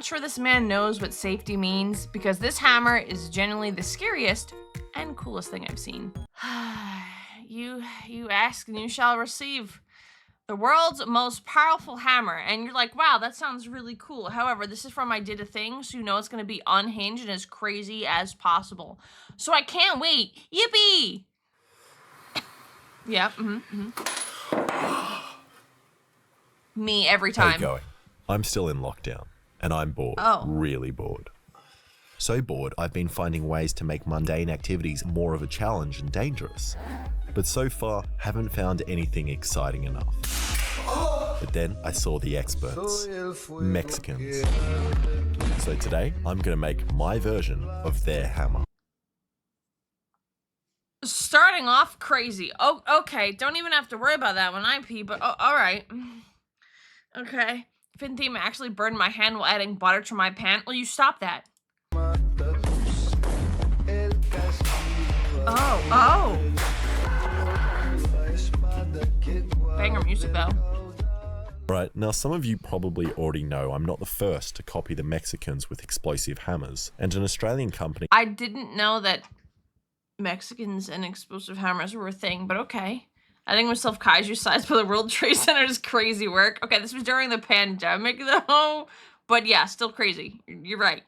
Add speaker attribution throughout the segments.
Speaker 1: not sure this man knows what safety means because this hammer is genuinely the scariest and coolest thing I've seen. You ask and you shall receive. The world's most powerful hammer. And you're like, wow, that sounds really cool. However, this is from ididathing, so you know it's going to be unhinged and as crazy as possible. So I can't wait. Yippee! Yeah, Me every time.
Speaker 2: How you going? I'm still in lockdown, and I'm bored.
Speaker 1: Oh.
Speaker 2: Really bored. So bored, I've been finding ways to make mundane activities more of a challenge and dangerous. But so far, haven't found anything exciting enough. But then I saw the experts, Mexicans. So today, I'm gonna make my version of their hammer.
Speaker 1: Starting off crazy. Oh, okay. Don't even have to worry about that when I pee, but all right. Okay. Fintheme actually burned my hand while adding butter to my pan. Will you stop that? Oh. Banger music though.
Speaker 2: Right, now some of you probably already know I'm not the first to copy the Mexicans with explosive hammers, and an Australian company.
Speaker 1: I didn't know that Mexicans and explosive hammers were a thing, but okay. Adding myself kaiju size for the World Trade Center is crazy work. Okay, this was during the pandemic though, but yeah, still crazy. You're right.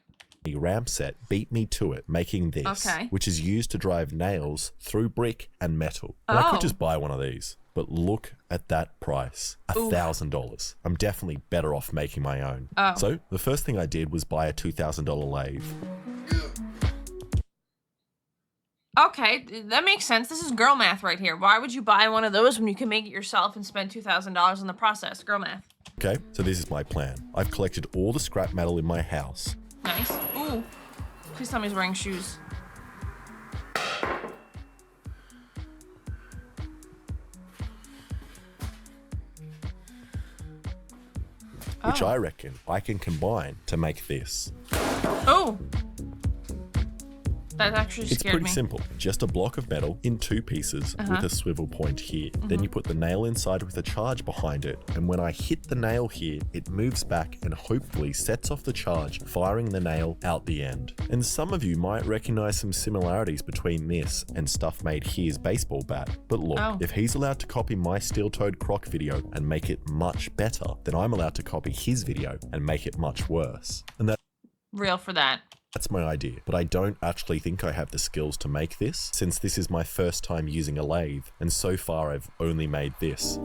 Speaker 2: Ramp set beat me to it, making this, which is used to drive nails through brick and metal. And I could just buy one of these, but look at that price, $1,000. I'm definitely better off making my own. So the first thing I did was buy a $2,000 lathe.
Speaker 1: Okay, that makes sense. This is girl math right here. Why would you buy one of those when you can make it yourself and spend $2,000 in the process? Girl math.
Speaker 2: Okay, so this is my plan. I've collected all the scrap metal in my house.
Speaker 1: Nice. Ooh. Please tell me he's wearing shoes.
Speaker 2: Which I reckon I can combine to make this.
Speaker 1: Oh. That actually scared me.
Speaker 2: It's pretty simple. Just a block of metal in two pieces with a swivel point here. Then you put the nail inside with a charge behind it. And when I hit the nail here, it moves back and hopefully sets off the charge, firing the nail out the end. And some of you might recognize some similarities between this and stuff made here's baseball bat. But look, if he's allowed to copy my steel-toed croc video and make it much better, then I'm allowed to copy his video and make it much worse. And that
Speaker 1: real for that.
Speaker 2: That's my idea, but I don't actually think I have the skills to make this, since this is my first time using a lathe, and so far I've only made this.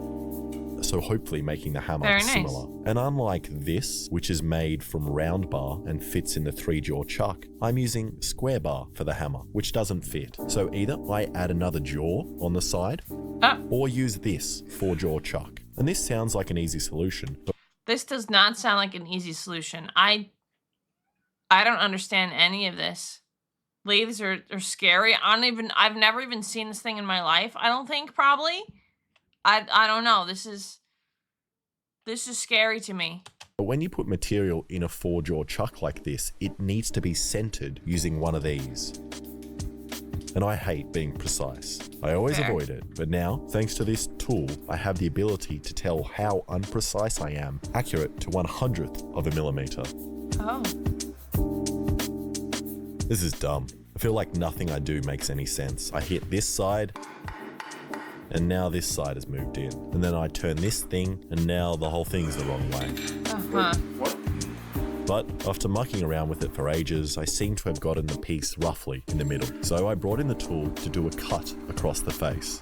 Speaker 2: So hopefully making the hammer similar. And unlike this, which is made from round bar and fits in the 3-jaw chuck, I'm using square bar for the hammer, which doesn't fit. So either I add another jaw on the side, or use this 4-jaw chuck. And this sounds like an easy solution. But
Speaker 1: this does not sound like an easy solution. I don't understand any of this. Lathes are scary. I've never even seen this thing in my life. I don't think, probably. I don't know. This is scary to me.
Speaker 2: But when you put material in a 4-jaw chuck like this, it needs to be centered using one of these. And I hate being precise. I always avoid it, but now, thanks to this tool, I have the ability to tell how unprecise I am, accurate to 1/100th of a millimeter.
Speaker 1: Oh.
Speaker 2: This is dumb. I feel like nothing I do makes any sense. I hit this side, and now this side has moved in. And then I turn this thing, and now the whole thing's the wrong way. But after mucking around with it for ages, I seem to have gotten the piece roughly in the middle. So I brought in the tool to do a cut across the face.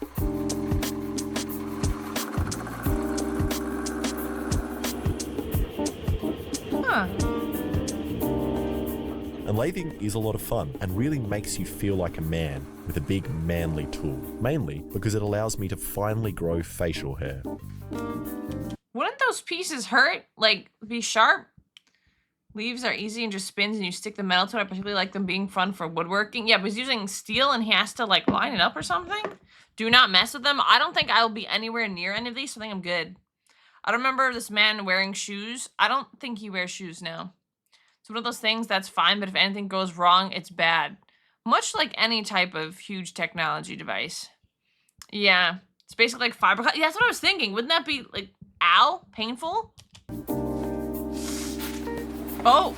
Speaker 2: And lathing is a lot of fun and really makes you feel like a man with a big manly tool, mainly because it allows me to finally grow facial hair.
Speaker 1: Wouldn't those pieces hurt? Like, be sharp? Leaves are easy and just spins and you stick the metal to it. I particularly like them being fun for woodworking. Yeah, but he's using steel and he has to like line it up or something. Do not mess with them. I don't think I'll be anywhere near any of these, so I think I'm good. I don't remember this man wearing shoes. I don't think he wears shoes now. It's one of those things that's fine, but if anything goes wrong, it's bad. Much like any type of huge technology device. Yeah, it's basically like fiber. Yeah, that's what I was thinking. Wouldn't that be like, ow, painful? Oh!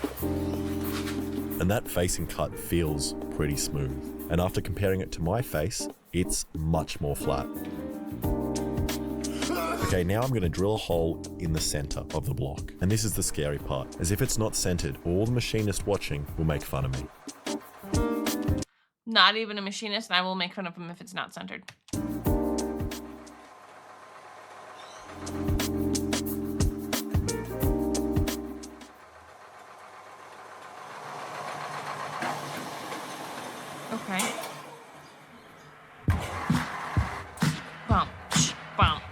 Speaker 2: And that facing cut feels pretty smooth. And after comparing it to my face, it's much more flat. Okay, now I'm gonna drill a hole in the center of the block. And this is the scary part, as if it's not centered, all the machinist watching will make fun of me.
Speaker 1: Not even a machinist, and I will make fun of him if it's not centered. Okay. Bump, bump.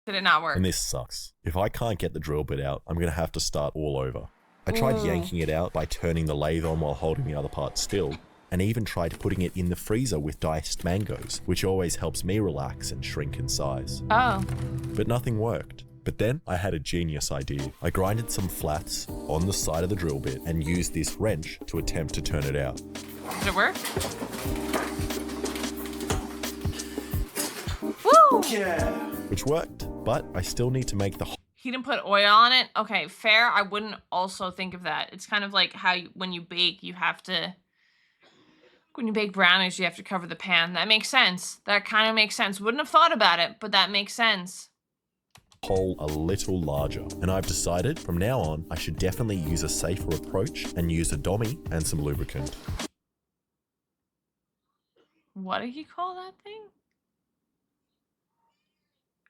Speaker 1: Did it not work?
Speaker 2: And this sucks. If I can't get the drill bit out, I'm gonna have to start all over. I tried yanking it out by turning the lathe on while holding the other part still, and even tried putting it in the freezer with diced mangoes, which always helps me relax and shrink in size.
Speaker 1: Oh.
Speaker 2: But nothing worked. But then I had a genius idea. I grinded some flats on the side of the drill bit and used this wrench to attempt to turn it out.
Speaker 1: Did it work? Woo!
Speaker 3: Yeah.
Speaker 2: Which worked, but I still need to make the
Speaker 1: He didn't put oil on it? Okay, fair. I wouldn't also think of that. It's kind of like how when you bake, you have to... When you bake brownies, you have to cover the pan. That makes sense. That kind of makes sense. Wouldn't have thought about it, but that makes sense.
Speaker 2: hole a little larger. And I've decided from now on, I should definitely use a safer approach and use a dummy and some lubricant.
Speaker 1: What did he call that thing?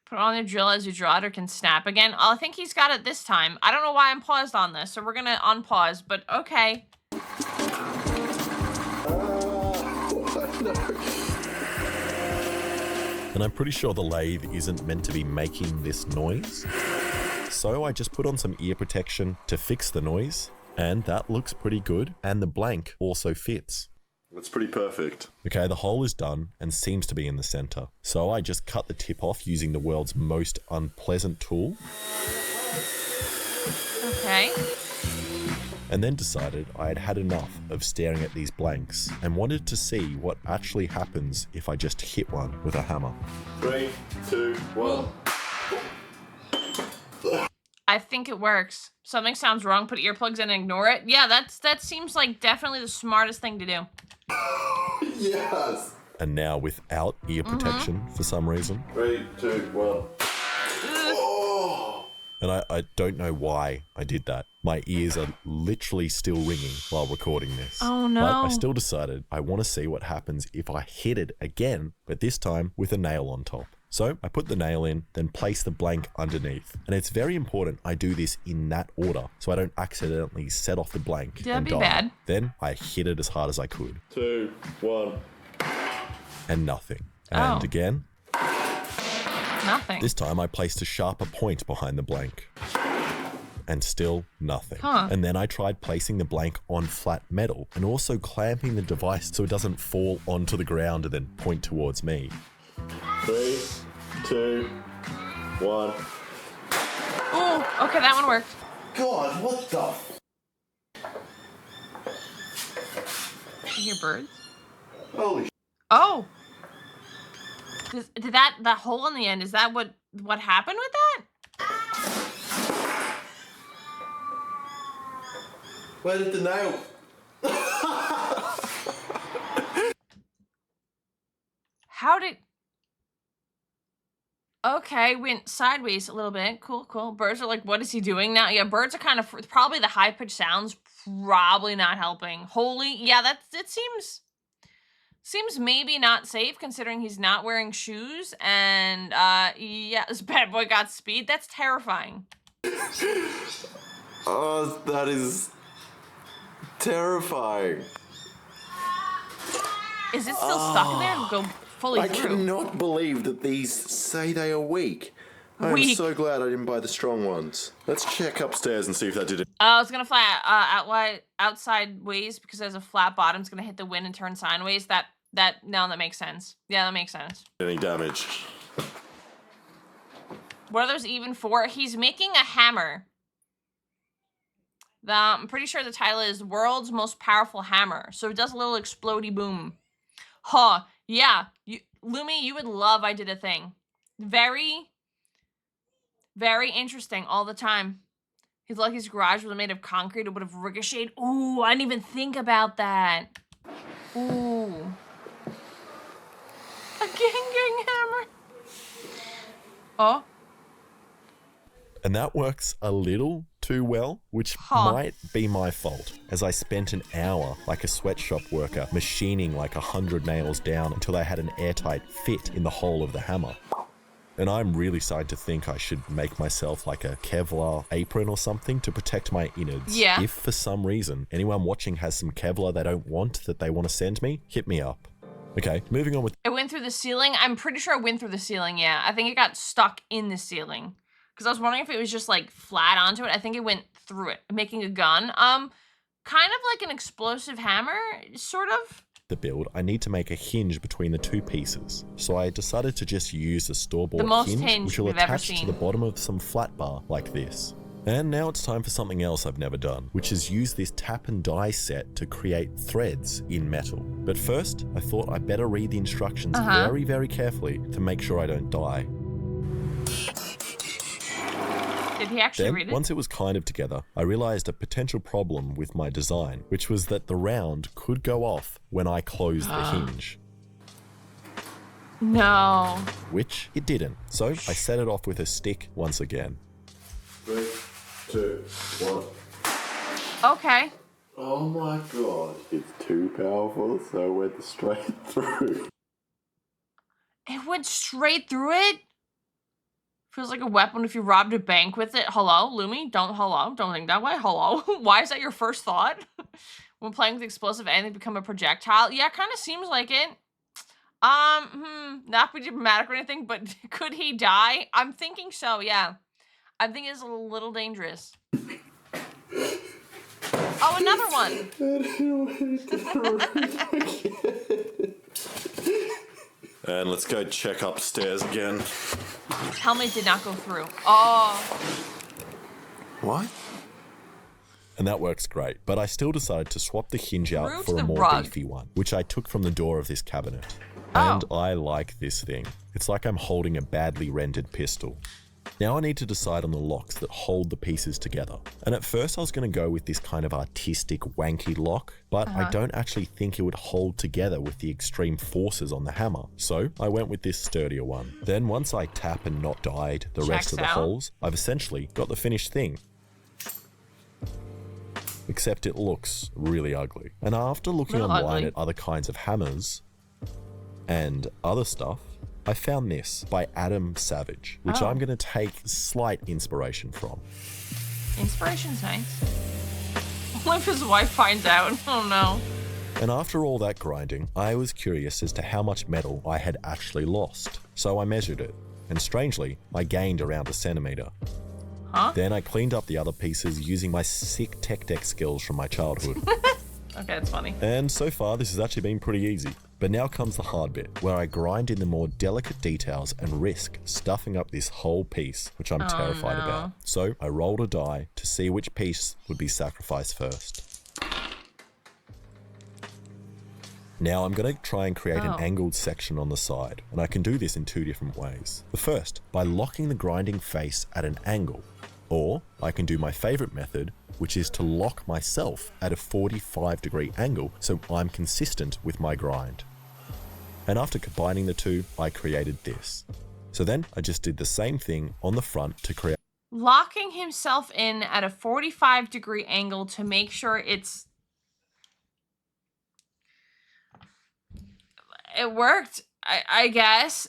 Speaker 1: Put on the drill as you draw it or can snap again. Oh, I think he's got it this time. I don't know why I'm paused on this, so we're gonna unpause, but okay.
Speaker 2: And I'm pretty sure the lathe isn't meant to be making this noise. So I just put on some ear protection to fix the noise, and that looks pretty good, and the blank also fits.
Speaker 3: That's pretty perfect.
Speaker 2: Okay, the hole is done and seems to be in the center. So I just cut the tip off using the world's most unpleasant tool.
Speaker 1: Okay.
Speaker 2: And then decided I had had enough of staring at these blanks and wanted to see what actually happens if I just hit one with a hammer.
Speaker 3: 3, 2, 1.
Speaker 1: I think it works. Something sounds wrong, put earplugs in and ignore it. Yeah, that seems like definitely the smartest thing to do.
Speaker 3: Yes.
Speaker 2: And now without ear protection for some reason.
Speaker 3: 3, 2, 1. Oh.
Speaker 2: And I don't know why I did that. My ears are literally still ringing while recording this.
Speaker 1: Oh no.
Speaker 2: But I still decided I want to see what happens if I hit it again, but this time with a nail on top. So I put the nail in, then place the blank underneath. And it's very important I do this in that order so I don't accidentally set off the blank
Speaker 1: That'd
Speaker 2: and
Speaker 1: be
Speaker 2: die.
Speaker 1: bad.
Speaker 2: Then I hit it as hard as I could.
Speaker 3: 2, 1.
Speaker 2: And nothing. And
Speaker 1: Oh.
Speaker 2: again.
Speaker 1: Nothing.
Speaker 2: This time I placed a sharper point behind the blank. And still nothing.
Speaker 1: Huh.
Speaker 2: And then I tried placing the blank on flat metal and also clamping the device so it doesn't fall onto the ground and then point towards me.
Speaker 3: 3, 2, 1.
Speaker 1: Oh, okay, that one worked.
Speaker 3: God, what the?
Speaker 1: You hear birds?
Speaker 3: Holy sh**.
Speaker 1: Oh. Did that hole in the end, is that what happened with that?
Speaker 3: Where did the nail?
Speaker 1: How did... Okay, went sideways a little bit. Cool, cool. Birds are like, what is he doing now? Yeah, birds are kind of... Probably the high-pitched sounds probably not helping. Holy... Yeah, it seems maybe not safe considering he's not wearing shoes. And, yeah, this bad boy got speed. That's terrifying.
Speaker 3: Oh, that is terrifying.
Speaker 1: Is it still stuck in there? Go fully
Speaker 3: I
Speaker 1: through.
Speaker 3: cannot believe that these say they are weak. I'm
Speaker 1: Weak.
Speaker 3: so glad I didn't buy the strong ones. Let's check upstairs and see if that did it.
Speaker 1: Oh, it's gonna fly outside ways because there's a flat bottom. It's gonna hit the wind and turn sideways. That makes sense. Yeah, that makes sense.
Speaker 3: Any damage?
Speaker 1: What are those even for? He's making a hammer. I'm pretty sure the title is World's Most Powerful Hammer. So it does a little explodey boom. Huh. Yeah. Lumi, you would love I Did a Thing. Very, very interesting all the time. His lucky's garage was made of concrete. It would have ricocheted. Ooh, I didn't even think about that. Ooh. A gang hammer. Oh.
Speaker 2: And that works a little too well, which might be my fault, as I spent an hour like a sweatshop worker machining like 100 nails down until I had an airtight fit in the hole of the hammer. And I'm really starting to think I should make myself like a Kevlar apron or something to protect my innards.
Speaker 1: Yeah.
Speaker 2: If for some reason anyone watching has some Kevlar they don't want that they want to send me, hit me up. Okay, moving on with...
Speaker 1: It went through the ceiling? I'm pretty sure it went through the ceiling, yeah. I think it got stuck in the ceiling. Because I was wondering if it was just like flat onto it. I think it went through it, making a gun. Kind of like an explosive hammer, sort of.
Speaker 2: The build, I need to make a hinge between the two pieces. So I decided to just use a store-bought hinge, which will attach to the bottom of some flat bar like this. And now it's time for something else I've never done, which is use this tap and die set to create threads in metal. But first, I thought I better read the instructions very, very carefully to make sure I don't die.
Speaker 1: Did he actually read it?
Speaker 2: Once it was kind of together, I realized a potential problem with my design, which was that the round could go off when I closed the hinge.
Speaker 1: No.
Speaker 2: Which it didn't. So I set it off with a stick once again.
Speaker 3: 3, 2, 1.
Speaker 1: Okay.
Speaker 3: Oh my god. It's too powerful, so it went straight through.
Speaker 1: It went straight through it? Feels like a weapon if you robbed a bank with it. Hello, Lumi? Don't think that way. Hello? Why is that your first thought? When playing with explosive anything become a projectile? Yeah, kind of seems like it. Not be dramatic or anything, but could he die? I'm thinking so, yeah. I think it's a little dangerous. Oh, another one!
Speaker 3: And let's go check upstairs again.
Speaker 1: Helmet did not go through. Oh.
Speaker 3: What?
Speaker 2: And that works great, but I still decided to swap the hinge out
Speaker 1: Through
Speaker 2: for
Speaker 1: to
Speaker 2: a
Speaker 1: the
Speaker 2: more
Speaker 1: rug.
Speaker 2: beefy one, which I took from the door of this cabinet.
Speaker 1: Oh.
Speaker 2: And I like this thing. It's like I'm holding a badly rendered pistol. Now I need to decide on the locks that hold the pieces together. And at first I was going to go with this kind of artistic wanky lock, but I don't actually think it would hold together with the extreme forces on the hammer. So I went with this sturdier one. Then once I tap and not died the rest of the holes, I've essentially got the finished thing. Except it looks really ugly. And after looking online at other kinds of hammers and other stuff, I found this by Adam Savage, which I'm going to take slight inspiration from.
Speaker 1: Inspiration's nice. Only if his wife finds out. Oh no.
Speaker 2: And after all that grinding, I was curious as to how much metal I had actually lost. So I measured it, and strangely, I gained around 1 centimeter.
Speaker 1: Huh?
Speaker 2: Then I cleaned up the other pieces using my sick tech deck skills from my childhood.
Speaker 1: Okay, that's funny.
Speaker 2: And so far, this has actually been pretty easy. But now comes the hard bit, where I grind in the more delicate details and risk stuffing up this whole piece, which I'm terrified about. So I rolled a die to see which piece would be sacrificed first. Now I'm going to try and create an angled section on the side, and I can do this in 2 different ways. The first, by locking the grinding face at an angle, or I can do my favorite method, which is to lock myself at a 45-degree angle so I'm consistent with my grind. And after combining the two, I created this. So then I just did the same thing on the front to create...
Speaker 1: Locking himself in at a 45-degree angle to make sure it's... It worked, I guess.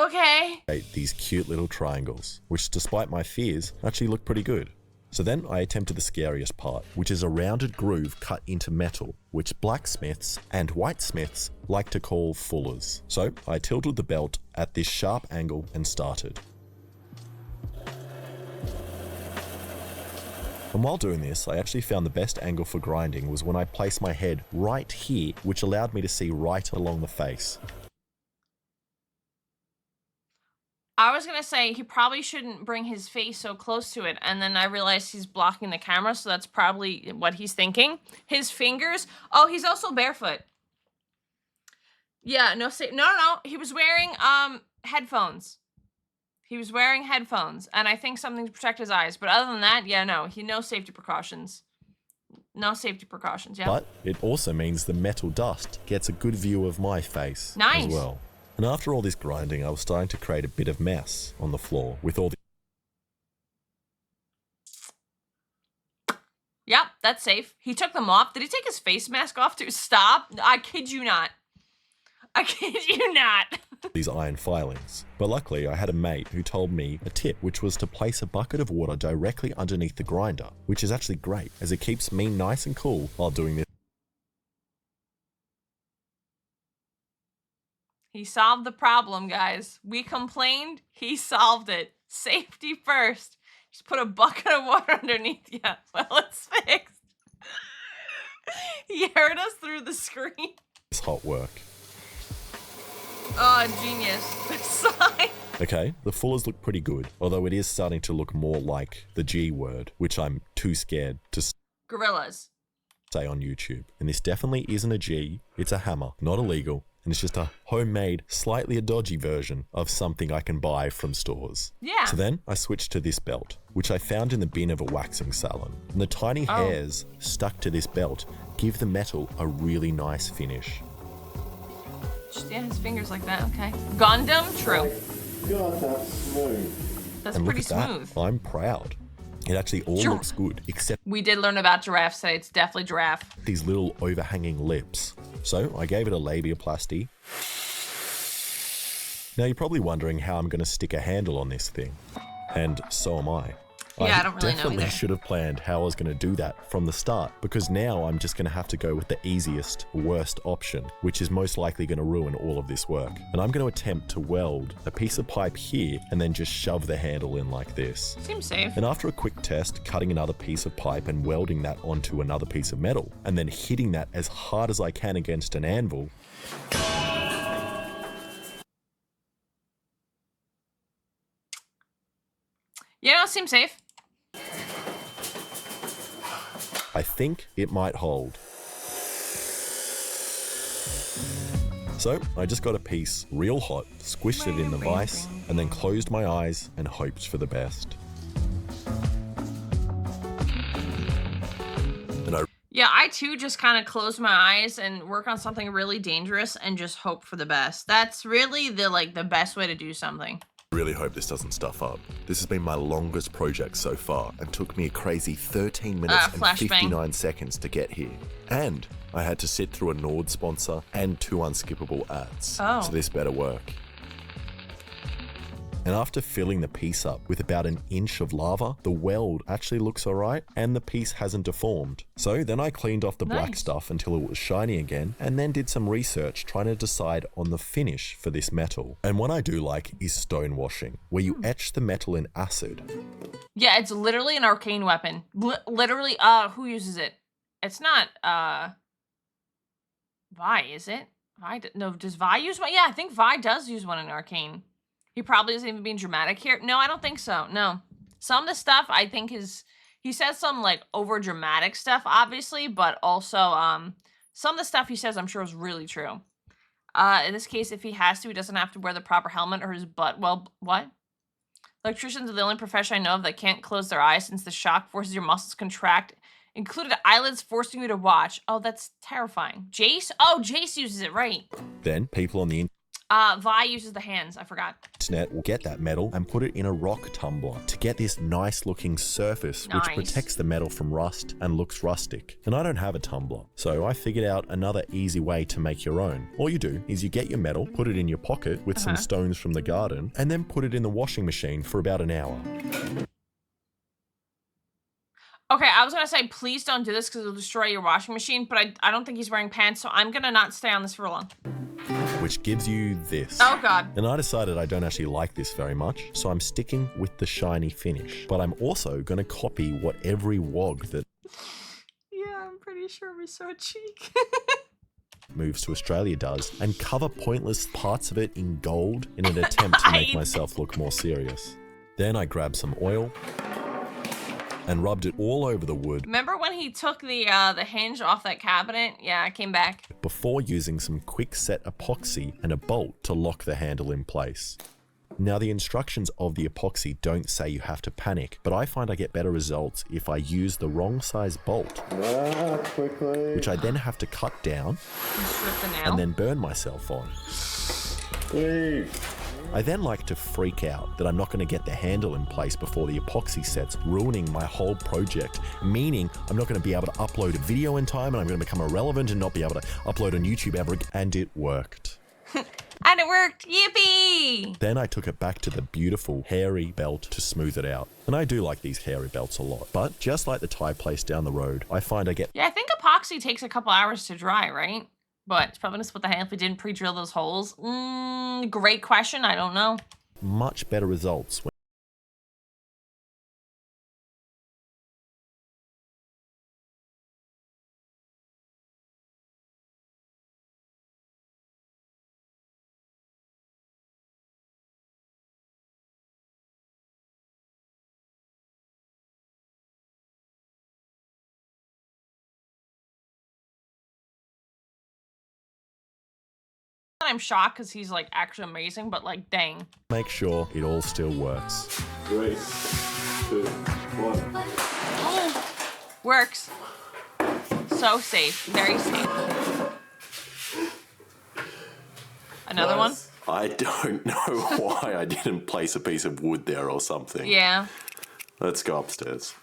Speaker 1: Okay.
Speaker 2: These cute little triangles, which despite my fears, actually look pretty good. So then I attempted the scariest part, which is a rounded groove cut into metal, which blacksmiths and whitesmiths like to call fullers. So I tilted the belt at this sharp angle and started. And while doing this, I actually found the best angle for grinding was when I placed my head right here, which allowed me to see right along the face.
Speaker 1: I was gonna say he probably shouldn't bring his face so close to it, and then I realized he's blocking the camera, so that's probably what he's thinking. His fingers. Oh, he's also barefoot. Yeah, no, he was wearing headphones. He was wearing headphones, and I think something to protect his eyes. But other than that, yeah, no, no safety precautions. No safety precautions, yeah.
Speaker 2: But it also means the metal dust gets a good view of my face
Speaker 1: Nice.
Speaker 2: as well. And after all this grinding, I was starting to create a bit of mess on the floor with all the...
Speaker 1: Yep, that's safe. He took them off. Did he take his face mask off too? Stop. I kid you not. I kid you not.
Speaker 2: these iron filings. But luckily, I had a mate who told me a tip, which was to place a bucket of water directly underneath the grinder, which is actually great as it keeps me nice and cool while doing this.
Speaker 1: He solved the problem, guys. We complained, he solved it. Safety first. Just put a bucket of water underneath you. Well, it's fixed. He heard us through the screen.
Speaker 2: It's hot work.
Speaker 1: Oh, genius. Sign.
Speaker 2: Okay, the fullers look pretty good, although it is starting to look more like the G word, which I'm too scared to
Speaker 1: Gorillas.
Speaker 2: say on YouTube. And this definitely isn't a G, it's a hammer, not illegal. And it's just a homemade, slightly a dodgy version of something I can buy from stores.
Speaker 1: Yeah.
Speaker 2: So then I switched to this belt, which I found in the bin of a waxing salon. And the tiny hairs stuck to this belt give the metal a really nice finish.
Speaker 1: Yeah, his fingers like that, okay. Gundam, true.
Speaker 3: God, that's smooth.
Speaker 1: That's
Speaker 2: And
Speaker 1: pretty
Speaker 2: look at
Speaker 1: smooth.
Speaker 2: that, I'm proud. It actually all looks good, except
Speaker 1: We did learn about giraffes today. It's definitely giraffe.
Speaker 2: these little overhanging lips. So I gave it a labiaplasty. Now you're probably wondering how I'm going to stick a handle on this thing. And so am I.
Speaker 1: Yeah, I don't really know
Speaker 2: definitely
Speaker 1: either.
Speaker 2: should have planned how I was going to do that from the start, because now I'm just going to have to go with the easiest, worst option, which is most likely going to ruin all of this work. And I'm going to attempt to weld a piece of pipe here and then just shove the handle in like this.
Speaker 1: Seems safe.
Speaker 2: And after a quick test, cutting another piece of pipe and welding that onto another piece of metal, and then hitting that as hard as I can against an anvil,
Speaker 1: Yeah, no, it seems safe.
Speaker 2: I think it might hold. So I just got a piece real hot, squished it in the vise, and then closed my eyes and hoped for the best. And
Speaker 1: Yeah, I too just kind of close my eyes and work on something really dangerous and just hope for the best. That's really the best way to do something.
Speaker 2: really hope this doesn't stuff up. This has been my longest project so far and took me a crazy 13 minutes and
Speaker 1: flashbang.
Speaker 2: 59 seconds to get here. And I had to sit through a Nord sponsor and 2 unskippable ads.
Speaker 1: Oh.
Speaker 2: So this better work. And after filling the piece up with about an inch of lava, the weld actually looks alright and the piece hasn't deformed. So then I cleaned off the black
Speaker 1: Nice.
Speaker 2: stuff until it was shiny again and then did some research trying to decide on the finish for this metal. And one I do like is stone washing, where you etch the metal in acid.
Speaker 1: Yeah, it's literally an arcane weapon. Literally, who uses it? It's not, Vi, is it? No, does Vi use one? Yeah, I think Vi does use one in arcane. He probably isn't even being dramatic here. No, I don't think so. No. Some of the stuff I think is, he says some like over dramatic stuff, obviously, but also some of the stuff he says I'm sure is really true. In this case, if he has to, he doesn't have to wear the proper helmet or his butt. Well, what? Electricians are the only profession I know of that can't close their eyes since the shock forces your muscles contract, included eyelids forcing you to watch. Oh, that's terrifying. Jace? Oh, Jace uses it, right.
Speaker 2: Then people on the
Speaker 1: Vi uses the hands. I forgot.
Speaker 2: internet will get that metal and put it in a rock tumbler to get this nice looking surface which
Speaker 1: Nice.
Speaker 2: protects the metal from rust and looks rustic. And I don't have a tumbler, so I figured out another easy way to make your own. All you do is you get your metal, put it in your pocket with some stones from the garden, and then put it in the washing machine for about an hour.
Speaker 1: Okay, I was gonna say, please don't do this because it'll destroy your washing machine, but I don't think he's wearing pants, so I'm gonna not stay on this for long.
Speaker 2: Which which gives you this.
Speaker 1: Oh God.
Speaker 2: And I decided I don't actually like this very much, so I'm sticking with the shiny finish. But I'm also going to copy what every wog that
Speaker 1: Yeah, I'm pretty sure we saw cheek.
Speaker 2: moves to Australia does, and cover pointless parts of it in gold in an attempt to make myself look more serious. Then I grabbed some oil and rubbed it all over the wood.
Speaker 1: Remember when he took the hinge off that cabinet? Yeah, I came back.
Speaker 2: Before using some quick set epoxy and a bolt to lock the handle in place. Now the instructions of the epoxy don't say you have to panic, but I find I get better results if I use the wrong size bolt,
Speaker 3: Quickly.
Speaker 2: which I then have to cut down
Speaker 1: Strip the nail.
Speaker 2: and then burn myself on.
Speaker 3: Leave.
Speaker 2: I then like to freak out that I'm not going to get the handle in place before the epoxy sets, ruining my whole project, meaning I'm not going to be able to upload a video in time and I'm going to become irrelevant and not be able to upload on YouTube ever again. And it worked.
Speaker 1: And it worked! Yippee!
Speaker 2: Then I took it back to the beautiful hairy belt to smooth it out. And I do like these hairy belts a lot. But just like the Thai place down the road, I find I get
Speaker 1: Yeah, I think epoxy takes a couple hours to dry, right? But it's probably gonna split the hand if we didn't pre-drill those holes. Great question. I don't know.
Speaker 2: much better results when
Speaker 1: I'm shocked because he's like actually amazing, but like, dang.
Speaker 2: make sure it all still works.
Speaker 3: 3, 2, 1.
Speaker 1: Works. So safe. Very safe. Another one?
Speaker 3: I don't know why I didn't place a piece of wood there or something.
Speaker 1: Yeah.
Speaker 3: Let's go upstairs.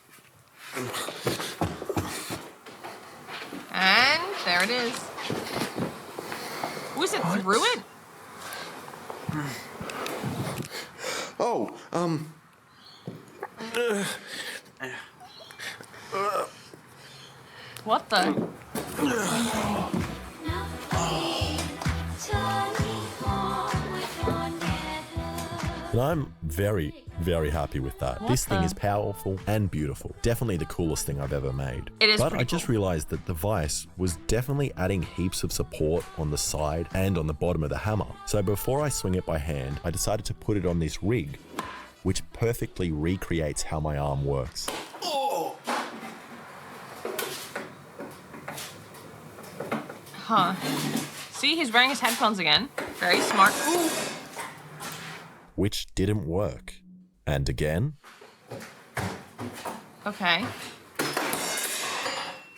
Speaker 1: And there it is. Was it through it?
Speaker 3: Oh,
Speaker 1: What the?
Speaker 2: And I'm very, very happy with that.
Speaker 1: What
Speaker 2: This thing
Speaker 1: the-
Speaker 2: is powerful and beautiful. Definitely the coolest thing I've ever made.
Speaker 1: It is
Speaker 2: But
Speaker 1: pretty
Speaker 2: I just
Speaker 1: cool.
Speaker 2: realized that the vise was definitely adding heaps of support on the side and on the bottom of the hammer. So before I swing it by hand, I decided to put it on this rig, which perfectly recreates how my arm works.
Speaker 1: Huh. See, he's wearing his headphones again. Very smart. Ooh.
Speaker 2: Which didn't work. And again,
Speaker 1: Okay.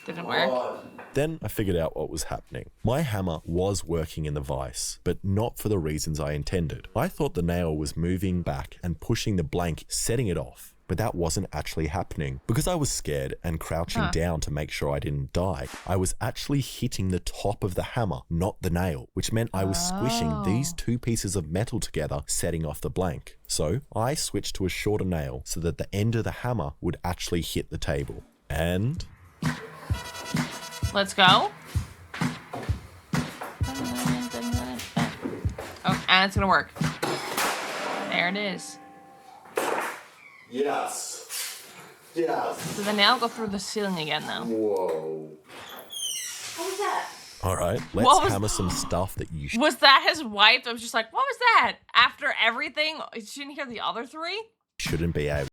Speaker 1: Didn't work.
Speaker 2: then I figured out what was happening. My hammer was working in the vise, but not for the reasons I intended. I thought the nail was moving back and pushing the blank, setting it off, but that wasn't actually happening. Because I was scared and crouching down to make sure I didn't die, I was actually hitting the top of the hammer, not the nail, which meant I was squishing these two pieces of metal together, setting off the blank. So I switched to a shorter nail so that the end of the hammer would actually hit the table. And
Speaker 1: Let's go. Oh, and it's gonna work. There it is.
Speaker 3: yes. Yes.
Speaker 1: Did the nail go through the ceiling again, though?
Speaker 3: Whoa.
Speaker 2: all right,
Speaker 1: What
Speaker 2: let's
Speaker 1: was-
Speaker 2: hammer some stuff that you
Speaker 1: Was that his wife? I was just like, what was that? After everything, she didn't hear the other three?
Speaker 2: shouldn't be able.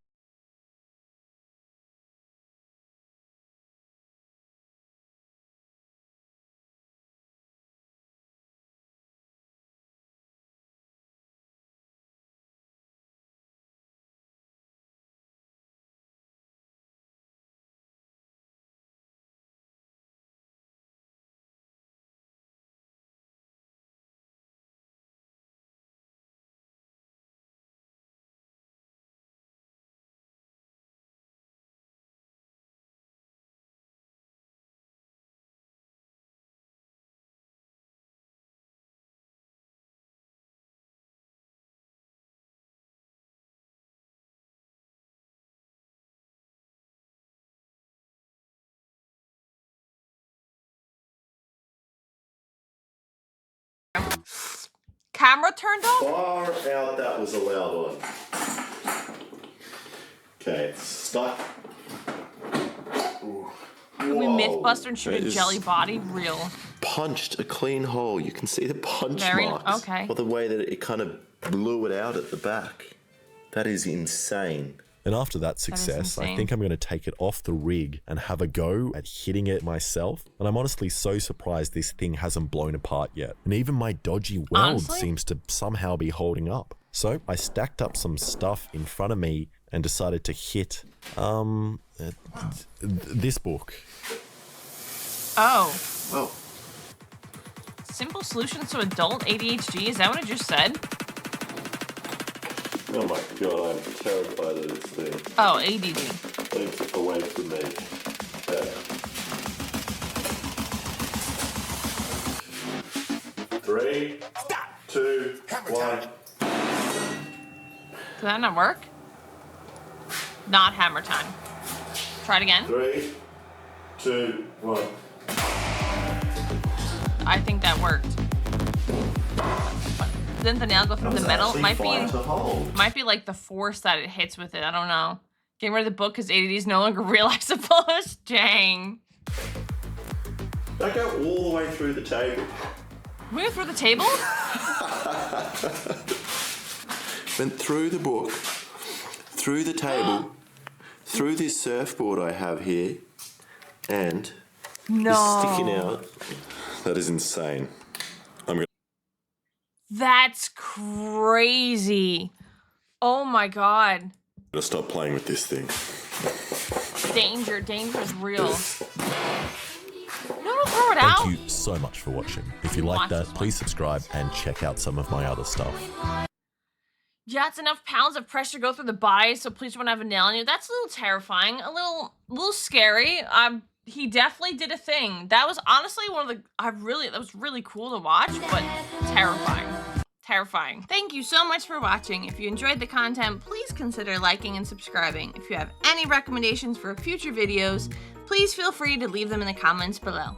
Speaker 1: Camera turned off?
Speaker 3: Far out that was a loud one. Okay, it's stuck.
Speaker 1: Can we Mythbuster and shoot
Speaker 3: That
Speaker 1: a
Speaker 3: is
Speaker 1: jelly body? Real.
Speaker 3: Punched a clean hole. You can see the punch
Speaker 1: Very
Speaker 3: marks.
Speaker 1: okay.
Speaker 3: Or the way that it kind of blew it out at the back. That is insane.
Speaker 2: And after that success, I
Speaker 1: insane.
Speaker 2: think I'm going to take it off the rig and have a go at hitting it myself. And I'm honestly so surprised this thing hasn't blown apart yet. And even my dodgy weld
Speaker 1: Honestly?
Speaker 2: seems to somehow be holding up. So I stacked up some stuff in front of me and decided to hit this book.
Speaker 1: Oh.
Speaker 3: Oh.
Speaker 1: Simple solutions to adult ADHD? Is that what it just said?
Speaker 3: Oh my god, I'm terrified of this thing.
Speaker 1: Oh, ADD.
Speaker 3: Thanks away from me. Okay. 3, 2, 1.
Speaker 1: Did that not work? Not hammer time. Try it again.
Speaker 3: 3, 2, 1.
Speaker 1: I think that worked. Didn't the nail go through the metal? Might be like the force that it hits with it. I don't know. Getting rid of the book because ADD is no longer real, I suppose. Dang.
Speaker 3: Don't go all the way through the table.
Speaker 1: We go through the table?
Speaker 3: Went through the book, through the table, through this surfboard I have here, and
Speaker 1: No.
Speaker 3: it's sticking out. That is insane.
Speaker 1: That's crazy. Oh my god.
Speaker 3: Gotta stop playing with this thing.
Speaker 1: Danger is real. No, throw it out.
Speaker 2: Thank you so much for watching. If you like that, please subscribe and check out some of my other stuff.
Speaker 1: Yeah, it's enough pounds of pressure to go through the body, so please don't have a nail on you. That's a little terrifying, a little scary. He definitely did a thing. That was honestly one of the, that was really cool to watch, but terrifying. Terrifying. Thank you so much for watching. If you enjoyed the content, please consider liking and subscribing. If you have any recommendations for future videos, please feel free to leave them in the comments below.